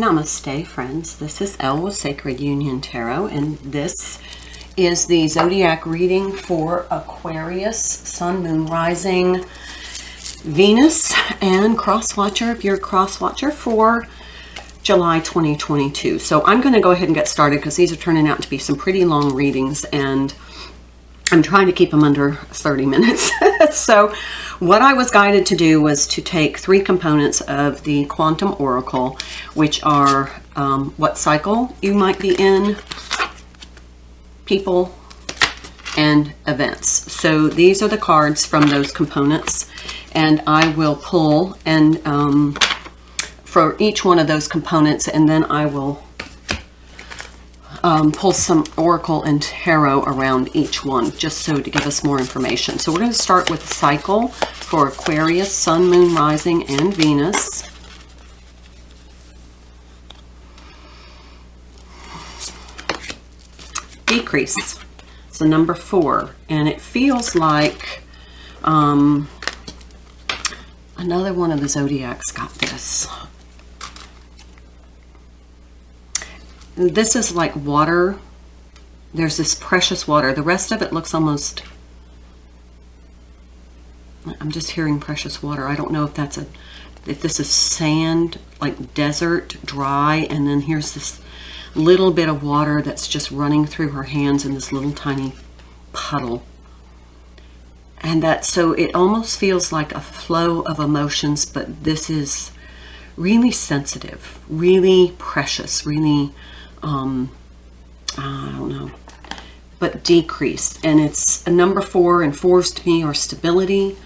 Namaste, friends. This is Elle with Sacred Union Tarot, and this is the Zodiac reading for Aquarius, Sun, Moon, Rising, Venus, and Cross-Watcher, if you're a Cross-Watcher, for July 2022. So I'm going to go ahead and get started because these are turning out to be some pretty long readings, and I'm trying to keep them under 30 minutes. So what I was guided to do was to take three components of the Quantum Oracle, which are what cycle you might be in, people, and events. So these are the cards from those components, and I will pull and for each one of those components, and then I will pull some Oracle and Tarot around each one, just so to give us more information. So we're going to start with the cycle for Aquarius, Sun, Moon, Rising, and Venus. Decrease. So number 4, and it feels like another one of the Zodiacs got this. This is like water. There's this precious water. The rest of it looks almost, I'm just hearing precious water. I don't know if that's if this is sand, like desert, dry, and then here's this little bit of water that's just running through her hands in this little tiny puddle. And so it almost feels like a flow of emotions, but this is really sensitive, really precious, really I don't know, but decrease. And it's a number 4, and 4s to me are stability,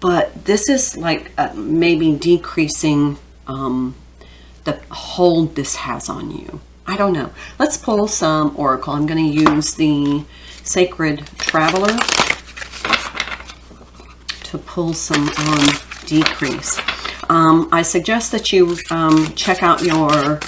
but this is like maybe decreasing the hold this has on you. I don't know. Let's pull some Oracle. I'm going to use the Sacred Traveler to pull some on decrease. I suggest that you check out your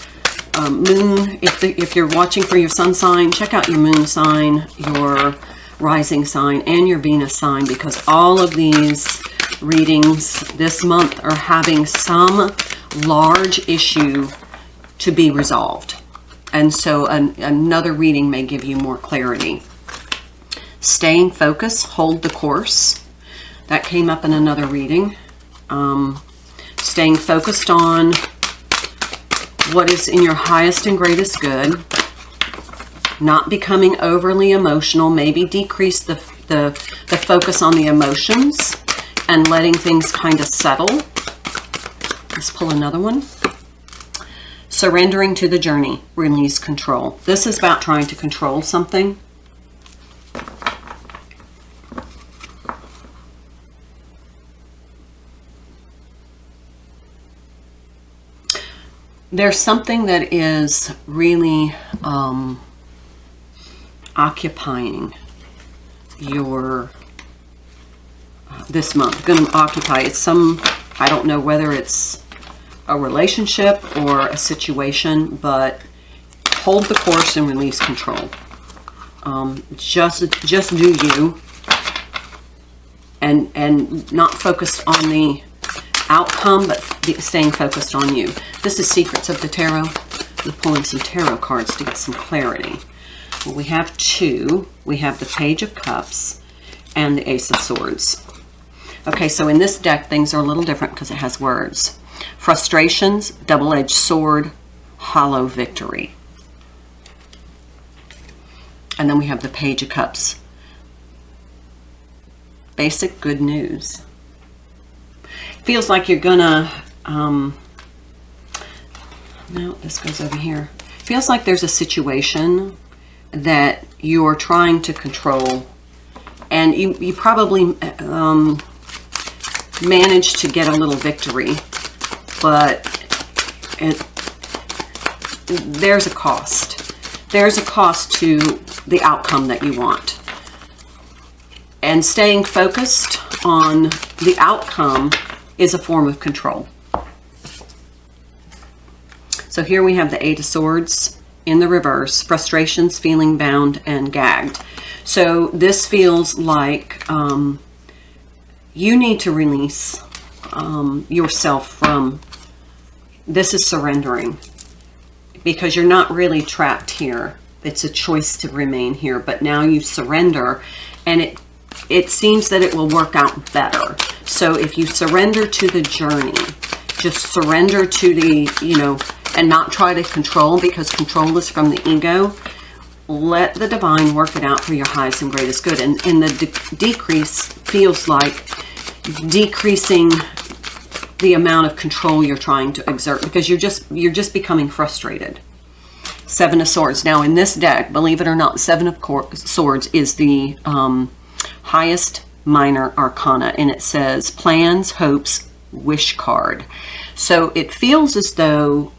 moon. If you're watching for your sun sign, check out your moon sign, your rising sign, and your Venus sign, because all of these readings this month are having some large issue to be resolved. And so another reading may give you more clarity. Staying focused, hold the course. That came up in another reading. Staying focused on what is in your highest and greatest good. Not becoming overly emotional. Maybe decrease the focus on the emotions and letting things kind of settle. Let's pull another one. Surrendering to the journey. Release control. This is about trying to control something. There's something that is really occupying your this month. Going to occupy. It's I don't know whether it's a relationship or a situation, but hold the course and release control. Just do you, and not focused on the outcome, but staying focused on you. This is Secrets of the Tarot. We're pulling some tarot cards to get some clarity. Well, we have 2. We have the Page of Cups and the Ace of Swords. Okay, so in this deck, things are a little different because it has words. Frustrations, double-edged sword, hollow victory. And then we have the Page of Cups. Basic good news. Feels like you're gonna, no, this goes over here. Feels like there's a situation that you're trying to control, and you probably managed to get a little victory, but there's a cost. There's a cost to the outcome that you want. And staying focused on the outcome is a form of control. So here we have the 8 of Swords in the reverse. Frustrations, feeling bound and gagged. So this feels like you need to release yourself from this is surrendering, because you're not really trapped here. It's a choice to remain here, but now you surrender, and it seems that it will work out better. So if you surrender to the journey, just surrender to the, you know, and not try to control, because control is from the ego. Let the divine work it out for your highest and greatest good. And the decrease feels like decreasing the amount of control you're trying to exert, because you're just becoming frustrated. Seven of Swords. Now in this deck, believe it or not, Seven of Swords is the highest minor arcana, and it says plans, hopes, wish card. So it feels as though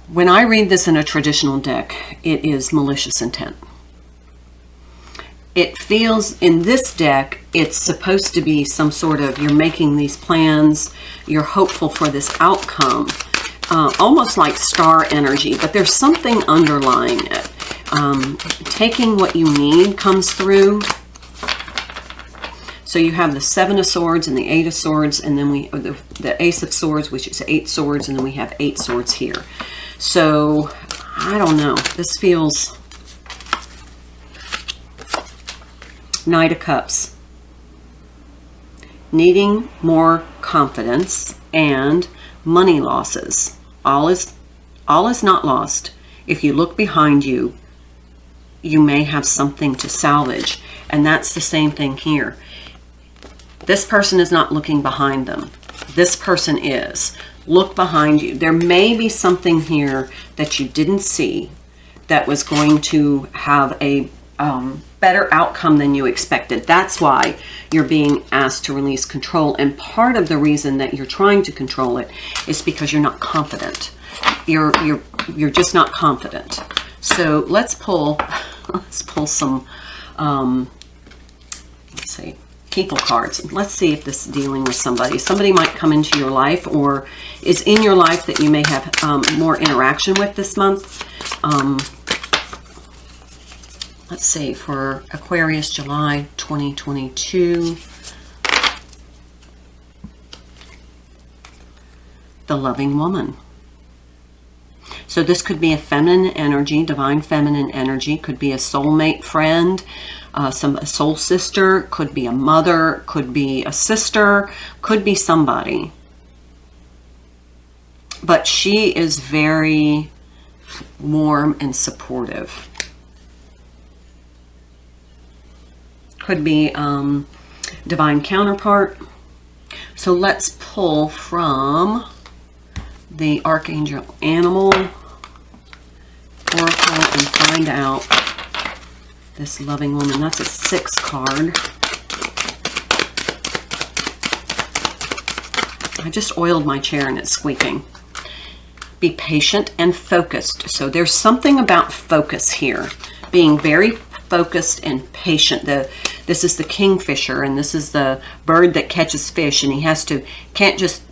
when I read this in a traditional deck, it is malicious intent. It feels in this deck, it's supposed to be some sort of, you're making these plans, you're hopeful for this outcome, almost like star energy, but there's something underlying it. Taking what you need comes through. So you have the Seven of Swords and the Eight of Swords, and then the Ace of Swords, which is 8 swords, and then we have 8 swords here. So I don't know. This feels Knight of Cups. Needing more confidence and money losses. All is not lost. If you look behind you, you may have something to salvage. And that's the same thing here. This person is not looking behind them. This person is. Look behind you. There may be something here that you didn't see that was going to have a better outcome than you expected. That's why you're being asked to release control. And part of the reason that you're trying to control it is because you're not confident. You're just not confident. So let's pull some let's see, people cards. Let's see if this is dealing with somebody. Somebody might come into your life or is in your life that you may have more interaction with this month. Let's see, for Aquarius, July 2022. The loving woman. So this could be a feminine energy, divine feminine energy. Could be a soulmate friend, a soul sister. Could be a mother. Could be a sister. Could be somebody. But she is very warm and supportive. Could be Divine Counterpart. So let's pull from the Archangel Animal Oracle and find out this loving woman. That's a 6 card. I just oiled my chair and it's squeaking. Be patient and focused. So there's something about focus here. Being very focused and patient. This is the kingfisher, and this is the bird that catches fish, and he can't just,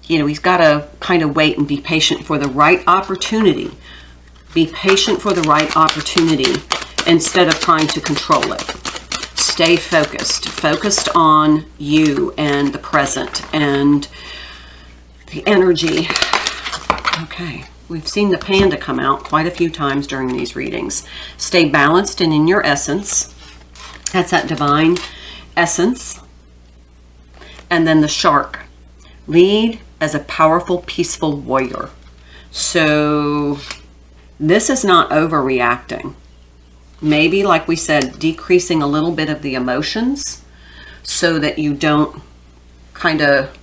you know, he's got to kind of wait and be patient for the right opportunity. Be patient for the right opportunity instead of trying to control it. Stay focused. Focused on you and the present and the energy. Okay. We've seen the panda come out quite a few times during these readings. Stay balanced and in your essence. That's that divine essence. And then the shark. Lead as a powerful, peaceful warrior. So this is not overreacting. Maybe, like we said, decreasing a little bit of the emotions so that you don't kind of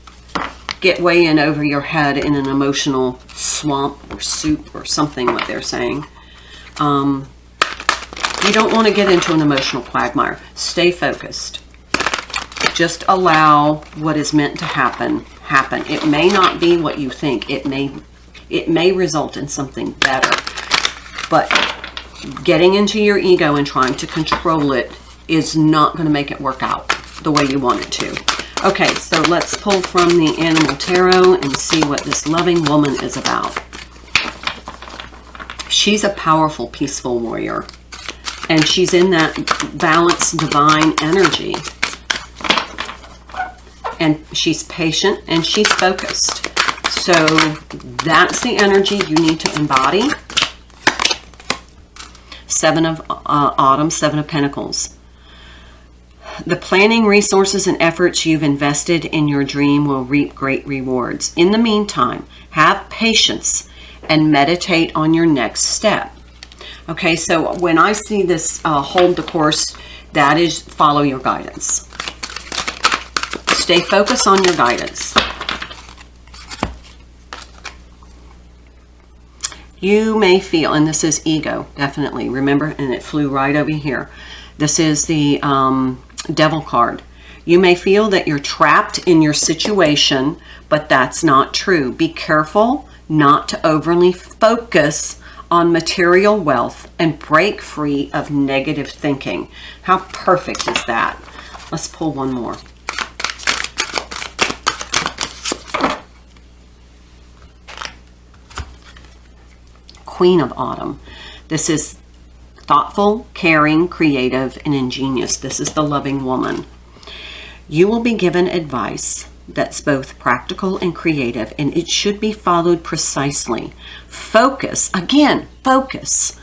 get way in over your head in an emotional swamp or soup or something, what they're saying. You don't want to get into an emotional quagmire. Stay focused. Just allow what is meant to happen. It may not be what you think. It may result in something better. But getting into your ego and trying to control it is not going to make it work out the way you want it to. Okay, so let's pull from the Animal Tarot and see what this loving woman is about. She's a powerful, peaceful warrior. And she's in that balanced divine energy. and she's patient, and she's focused. So that's the energy you need to embody. Seven of Autumn, Seven of Pentacles. The planning, resources, and efforts you've invested in your dream will reap great rewards. In the meantime, have patience and meditate on your next step. Okay, so when I see this hold the course, that is follow your guidance. Stay focused on your guidance. You may feel, and this is ego, definitely. Remember, and it flew right over here. This is the Devil card. You may feel that you're trapped in your situation, but that's not true. Be careful not to overly focus on material wealth and break free of negative thinking. How perfect is that? Let's pull one more. Queen of Autumn. This is thoughtful, caring, creative, and ingenious. This is the loving woman. You will be given advice that's both practical and creative, and it should be followed precisely. Focus, again, focus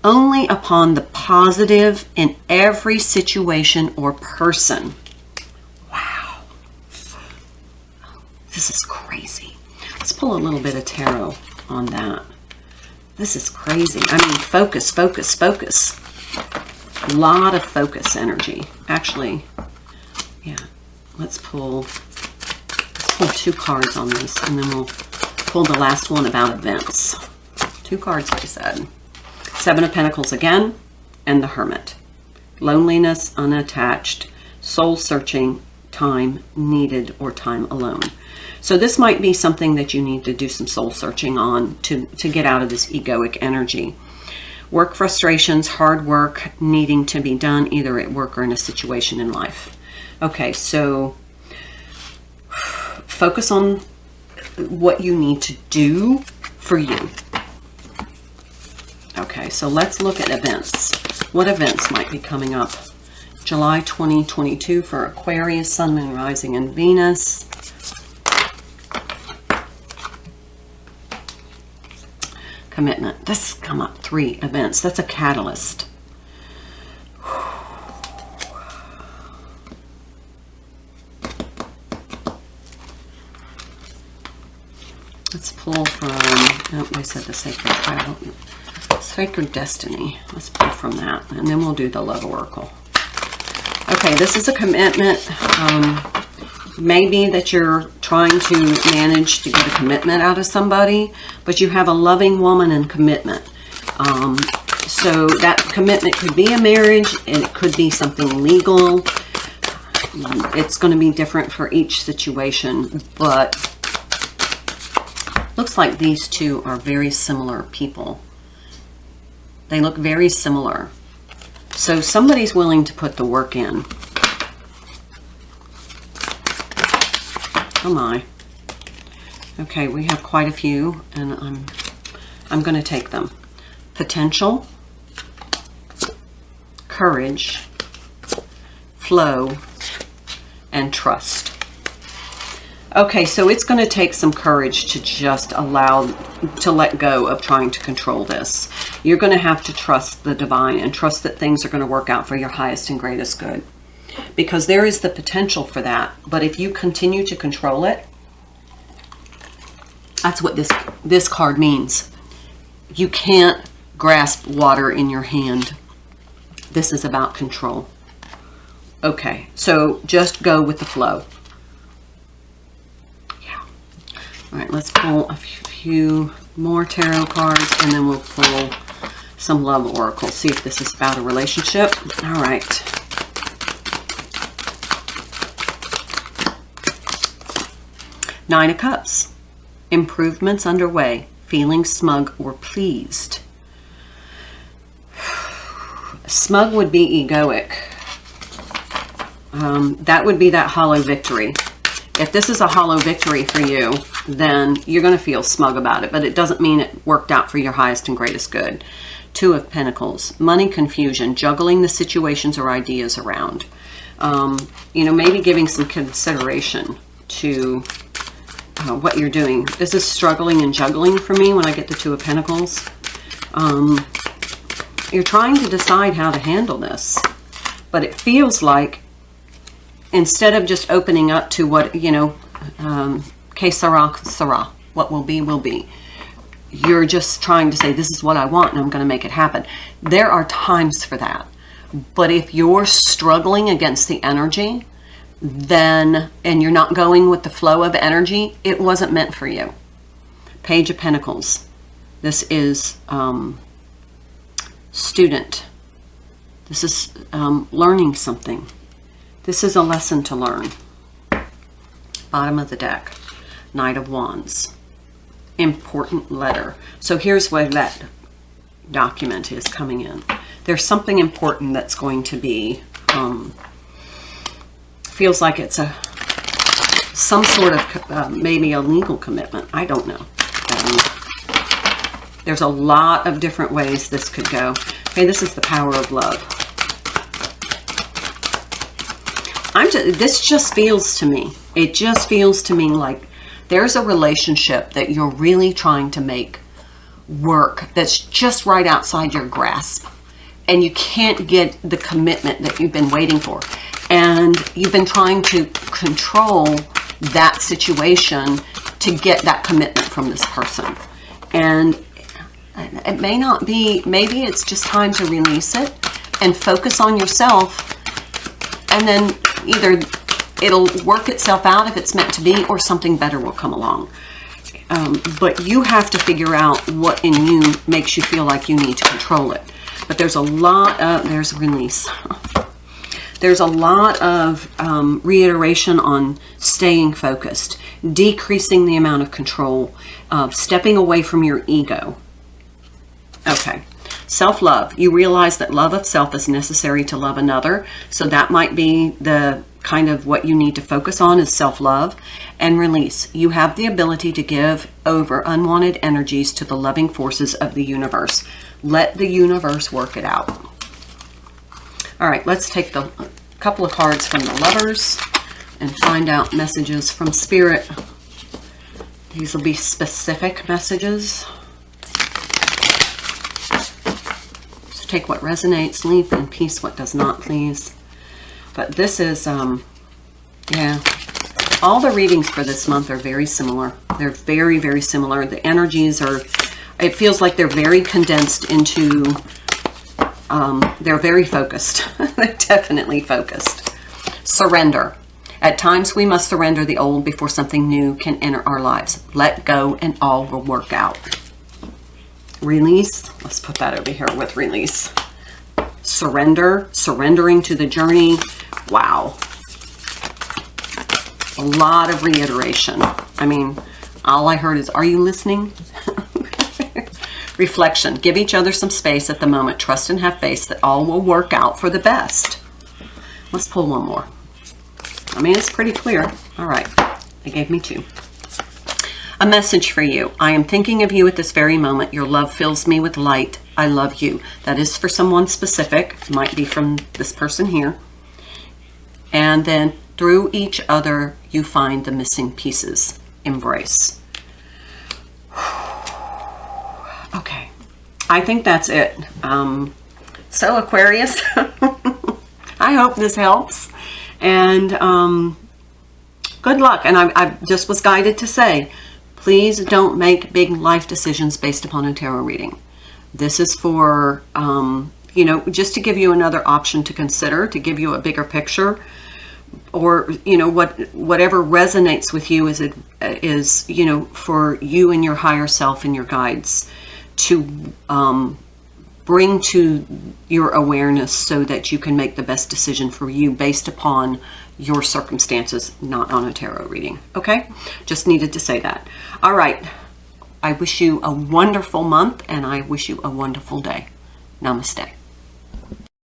only upon the positive in every situation or person. Wow. This is crazy. Let's pull a little bit of tarot on that. This is crazy. I mean, focus, focus, focus. A lot of focus energy. Actually, yeah. Let's pull two cards on this, and then we'll pull the last one about events. Two cards, like I said. Seven of Pentacles again, and the Hermit. Loneliness, unattached, soul-searching, time needed, or time alone. So this might be something that you need to do some soul searching on to get out of this egoic energy. Work frustrations, hard work needing to be done either at work or in a situation in life. Okay, so focus on what you need to do for you. Okay, so let's look at events. What events might be coming up? July 2022 for Aquarius, Sun, Moon, Rising, and Venus. Commitment. This come up 3 events. That's a catalyst. Let's pull from, oh, I said the Sacred Destiny. Let's pull from that, and then we'll do the Love Oracle. Okay, this is a commitment. Maybe that you're trying to manage to get a commitment out of somebody, but you have a loving woman and commitment. So that commitment could be a marriage, and it could be something legal. It's going to be different for each situation, but looks like these two are very similar people. They look very similar. So somebody's willing to put the work in. Oh my. Okay, we have quite a few, and I'm going to take them. Potential, courage, flow, and trust. Okay, so it's going to take some courage to just let go of trying to control this. You're going to have to trust the divine and trust that things are going to work out for your highest and greatest good. Because there is the potential for that. But if you continue to control it, that's what this card means. You can't grasp water in your hand. This is about control. Okay, so just go with the flow. Yeah. All right, let's pull a few more tarot cards, and then we'll pull some love oracles. See if this is about a relationship. All right. Nine of Cups. Improvements underway. Feeling smug or pleased. Smug would be egoic. That would be that hollow victory. If this is a hollow victory for you, then you're going to feel smug about it, but it doesn't mean it worked out for your highest and greatest good. Two of Pentacles. Money confusion. Juggling the situations or ideas around. you know, maybe giving some consideration to what you're doing. This is struggling and juggling for me when I get the Two of Pentacles. You're trying to decide how to handle this, but it feels like instead of just opening up to what, you know, que sera, sera, what will be, you're just trying to say, this is what I want and I'm going to make it happen. There are times for that. But if you're struggling against the energy, then, and you're not going with the flow of energy, it wasn't meant for you. Page of Pentacles. This is student. This is learning something. This is a lesson to learn. Bottom of the deck. Knight of Wands. Important letter. So here's where that document is coming in. There's something important that's going to be, feels like it's some sort of, maybe a legal commitment. I don't know. There's a lot of different ways this could go. Okay, this is the power of love. This just feels to me, it just feels to me like there's a relationship that you're really trying to make work that's just right outside your grasp. And you can't get the commitment that you've been waiting for. And you've been trying to control that situation to get that commitment from this person. And it may not be, maybe it's just time to release it and focus on yourself. And then either it'll work itself out if it's meant to be, or something better will come along. But you have to figure out what in you makes you feel like you need to control it. But there's a lot of, there's release. There's a lot of reiteration on staying focused, decreasing the amount of control, stepping away from your ego. Okay. Self-love. You realize that love of self is necessary to love another. So that might be the kind of what you need to focus on, is self-love. And release. You have the ability to give over unwanted energies to the loving forces of the universe. Let the universe work it out. All right, let's take the couple of cards from the Lovers and find out messages from Spirit. These will be specific messages. So take what resonates, leave in peace what does not, please. But this is, yeah, all the readings for this month are very similar. They're very, very similar. The energies are, it feels like they're very condensed into, they're very focused. They're definitely focused. Surrender. At times we must surrender the old before something new can enter our lives. Let go and all will work out. Release. Let's put that over here with release. Surrender. Surrendering to the journey. Wow. A lot of reiteration. I mean, all I heard is, are you listening? Reflection. Give each other some space at the moment. Trust and have faith that all will work out for the best. Let's pull one more. I mean, it's pretty clear. All right. They gave me two. A message for you. I am thinking of you at this very moment. Your love fills me with light. I love you. That is for someone specific. It might be from this person here. And then through each other, you find the missing pieces. Embrace. Okay. I think that's it. So Aquarius, I hope this helps. And good luck. And I just was guided to say, please don't make big life decisions based upon a tarot reading. This is for, you know, just to give you another option to consider, to give you a bigger picture, or, you know, whatever resonates with you is, you know, for you and your higher self and your guides to bring to your awareness so that you can make the best decision for you based upon your circumstances, not on a tarot reading. Okay? Just needed to say that. All right. I wish you a wonderful month and I wish you a wonderful day. Namaste.